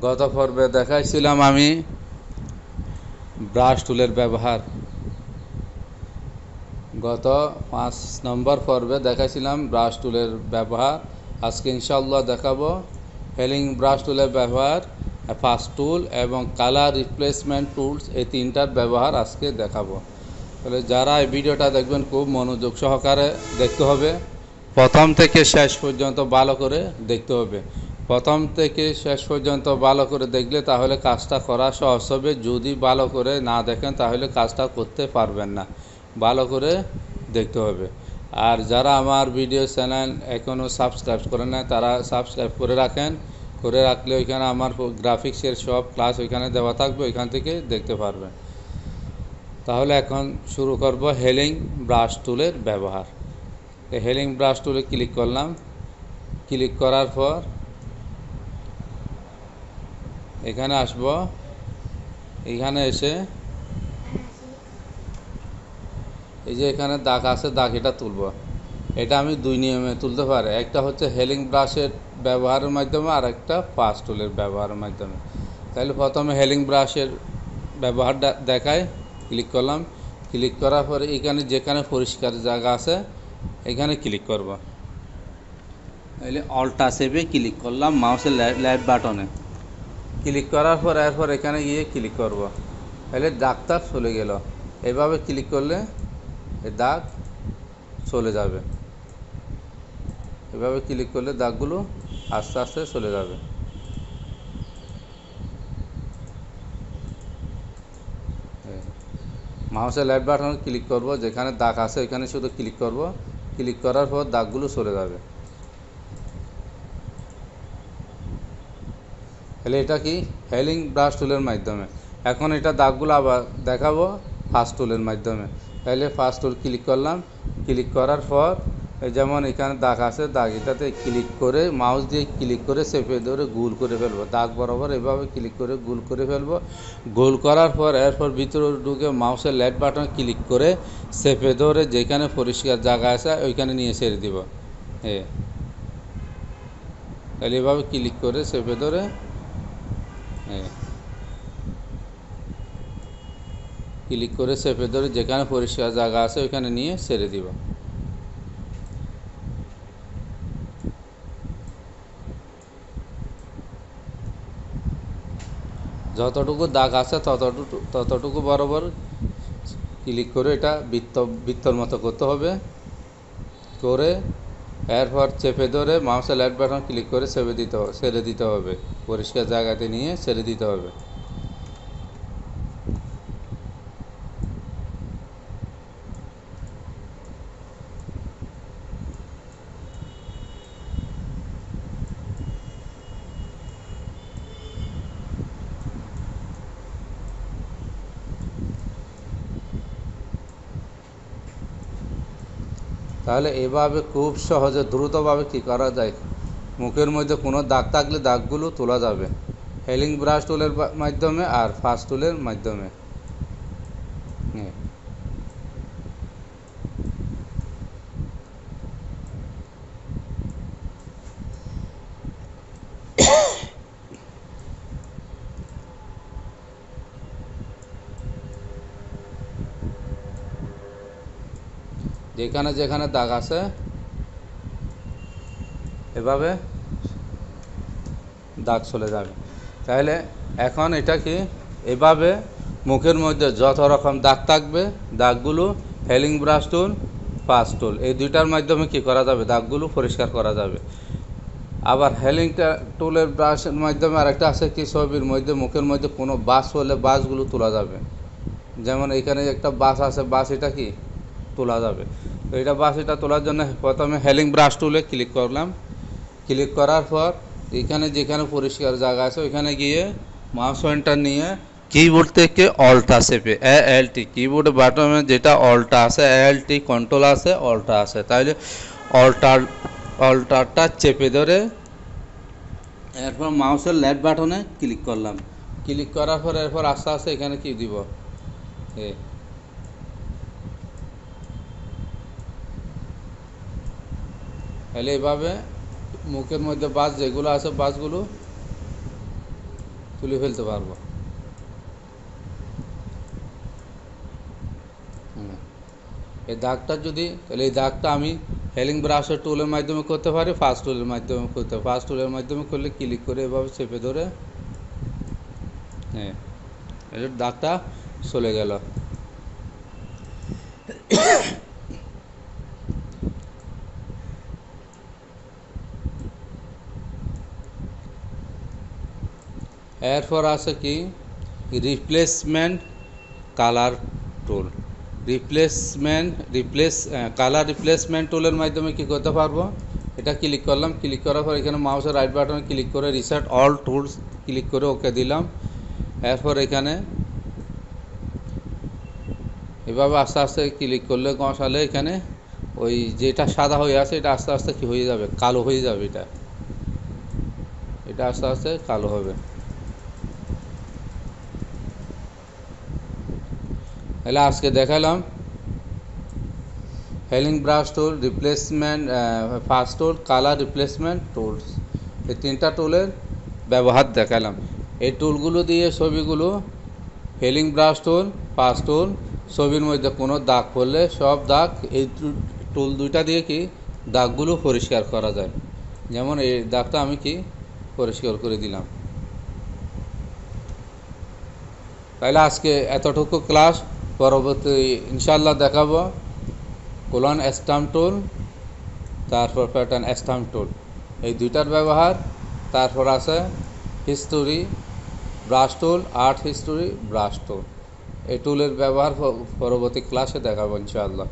গত পর্বে দেখাইছিলাম আমি ব্রাশ টুলের ব্যবহার। গত 5 নম্বর পর্বে দেখাইছিলাম ব্রাশ টুলের ব্যবহার। আজকে ইনশাআল্লাহ দেখাবো হেলিং ব্রাশ টুলের ব্যবহার, ফাস্ট টুল এবং কালার রিপ্লেসমেন্ট টুলস, এই তিনটার ব্যবহার আজকে দেখাবো। তাহলে যারা এই ভিডিওটা দেখবেন খুব মনোযোগ সহকারে দেখতে হবে, প্রথম থেকে শেষ পর্যন্ত ভালো করে দেখতে হবে। প্রথম থেকে শেষ পর্যন্ত ভালো করে দেখলে তাহলে কাজটা করা সহজ হবে। যদি ভালো করে না দেখেন তাহলে কাজটা করতে পারবেন না। ভালো করে দেখতে হবে। আর যারা আমার ভিডিও চ্যানেল এখনও সাবস্ক্রাইব করেন না তারা সাবস্ক্রাইব করে রাখেন। করে রাখলে ওইখানে আমার গ্রাফিক্সের সব ক্লাস ওইখানে দেওয়া থাকবে, ওইখান থেকে দেখতে পারবেন। তাহলে এখন শুরু করব হেলিং ব্রাশ টুলের ব্যবহার। হেলিং ব্রাশ টুলে ক্লিক করলাম। ক্লিক করার পর এখানে আসব। এখানে এসে এই যে এখানে দাগ আছে, দাগ এটা তুলব। এটা আমি দুই নিয়মে তুলতে পারি। একটা হচ্ছে হেলিং ব্রাশের ব্যবহারের মাধ্যমে, আর একটা ফাস্ট টুলের ব্যবহারের মাধ্যমে। তাহলে প্রথমে হেলিং ব্রাশের ব্যবহারটা দেখায়। ক্লিক করলাম। ক্লিক করার পরে এখানে যেখানে পরিষ্কার জায়গা আছে এখানে ক্লিক করব। তাহলে অল্টা সেভে ক্লিক করলাম মাউসের লেফট বাটনে। ক্লিক করার পর এরপর এখানে গিয়ে ক্লিক করব। তাহলে দাগটা চলে গেল। এভাবে ক্লিক করলে এই দাগ চলে যাবে। এভাবে ক্লিক করলে দাগগুলো আস্তে আস্তে চলে যাবে। মাউসের লেফট বাটনে ক্লিক করব, যেখানে দাগ আছে ওইখানে শুধু ক্লিক করব। ক্লিক করার পর দাগগুলো চলে যাবে। তাহলে এটা কি হেলিং ব্রাশ টুলের মাধ্যমে। এখন এটা দাগগুলো আবার দেখাবো ফাস্ট টুলের মাধ্যমে। তাহলে ফাস্ট টুল ক্লিক করলাম। ক্লিক করার পর যেমন এখানে দাগ আছে, দাগ এটাতে ক্লিক করে মাউস দিয়ে ক্লিক করে চেপে ধরে গোল করে ফেলবো। দাগ বরাবর এভাবে ক্লিক করে গোল করে ফেলবো। গোল করার পর এরপর ভিতরে ঢুকে মাউসের লেফট বাটন ক্লিক করে চেপে ধরে যেখানে পরিষ্কার জায়গা আছে ওইখানে নিয়ে ছেড়ে দিব। তাহলে এভাবে ক্লিক করে চেপে ধরে ক্লিক করে চেপে ধরে যেখানে পরিষ্কার জায়গা আছে ওইখানে নিয়ে ছেড়ে দিব। যতটুকু দাগ আছে ততটুকু বরাবর ক্লিক করে এটা বৃত্তর মতো করতে হবে। করে এরপর চেপে ধরে মাউসের লেফট বাটন ক্লিক করে ছেড়ে দিতে হবে। পরিষ্কার জায়গাতে নিয়ে ছেড়ে দিতে হবে। তাহলে এভাবে খুব সহজে দ্রুতভাবে কী করা যায়, মুখের মধ্যে কোনো দাগ থাকলে দাগগুলো তোলা যাবে হেলিং ব্রাশ টুলের মাধ্যমে আর ফাস্ট টুলের মাধ্যমে। যেখানে যেখানে দাগ আছে এভাবে দাগ চলে যাবে। তাহলে এখন এটা কি এভাবে মুখের মধ্যে যত রকম দাগ থাকবে দাগগুলো হেলিং ব্রাশ টুল, ফাস্ট টুল এই দুইটার মাধ্যমে কি করা যাবে, দাগগুলো পরিষ্কার করা যাবে। আবার হেলিং টুলের ব্রাশের মাধ্যমে আরেকটা আছে কি, ছবির মধ্যে মুখের মধ্যে কোনো বাস হলে বাসগুলো তোলা যাবে। যেমন এখানে একটা বাস আছে, বাস এটা কি তোলা যাবে। তো এটা বাস এটা তোলার জন্য প্রথমে হেলিং ব্রাশ টুলে ক্লিক করলাম। ক্লিক করার পর এখানে যেখানে পরিষ্কার জায়গা আছে ওইখানে গিয়ে মাউস পয়েন্টার নিয়ে কিবোর্ড থেকে অল্টা চেপে ALT, কিবোর্ডের বাটনে যেটা অল্টা আছে ALT, কন্ট্রোল আছে অল্টা আছে, তাহলে অল্টারটা চেপে ধরে এরপর মাউসের লেফট বাটনে ক্লিক করলাম। ক্লিক করার পর এরপর আস্তে আস্তে এখানে কি দিব, তাহলে এভাবে মুখের মধ্যে বাস যেগুলো আছে বাসগুলো তুলে ফেলতে পারবো। এই দাগটা যদি, তাহলে এই দাগটা আমি হেলিং ব্রাশের টুলের মাধ্যমে করতে পারি, ফার্স্ট টুলের মাধ্যমে করতে পারি। ফার্স্ট টুলের মাধ্যমে করলে ক্লিক করে এভাবে চেপে ধরে হ্যাঁ এর দাগটা চলে গেল। এরপর আছে কি রিপ্লেসমেন্ট কালার টুল। কালার রিপ্লেসমেন্ট টুলের মাধ্যমে কি করতে পারবো, এটা ক্লিক করলাম, ক্লিক করার পর এখানে মাউসের রাইট বাটনে ক্লিক করে রিসেট অল টুলস ক্লিক করে ওকে দিলাম। এরপর এখানে এভাবে আস্তে আস্তে ক্লিক করলে গসালে এখানে ওই যেটা সাদা হয়ে আছে এটা আস্তে আস্তে কি হয়ে যাবে, কালো হয়ে যাবে। এটা আস্তে আস্তে কালো হবে। তাহলে আজকে দেখালাম healing brush tool, replacement first tool, colour replacement tools, এই তিনটা টুলের ব্যবহার দেখালাম। এই টুলগুলো দিয়ে ছবিগুলো healing brush tool, first tool, ছবির মধ্যে কোনো দাগ পড়লে সব দাগ এই টুল দুইটা দিয়ে কি দাগগুলো পরিষ্কার করা যায়। যেমন এই দাগটা আমি কি পরিষ্কার করে দিলাম। তাহলে আজকে এতটুকু ক্লাস, পরবর্তী ইনশাল্লাহ দেখাবো কোলন স্ট্যাম্প টুল, তারপর প্যাটার্ন স্ট্যাম্প টুল, এই দুইটার ব্যবহার। তারপর আছে হিস্টোরি ব্রাশ টুল, আর্ট হিস্টোরি ব্রাশ টুল, এই টুলের ব্যবহার পরবর্তী ক্লাসে দেখাবো ইনশাআল্লাহ।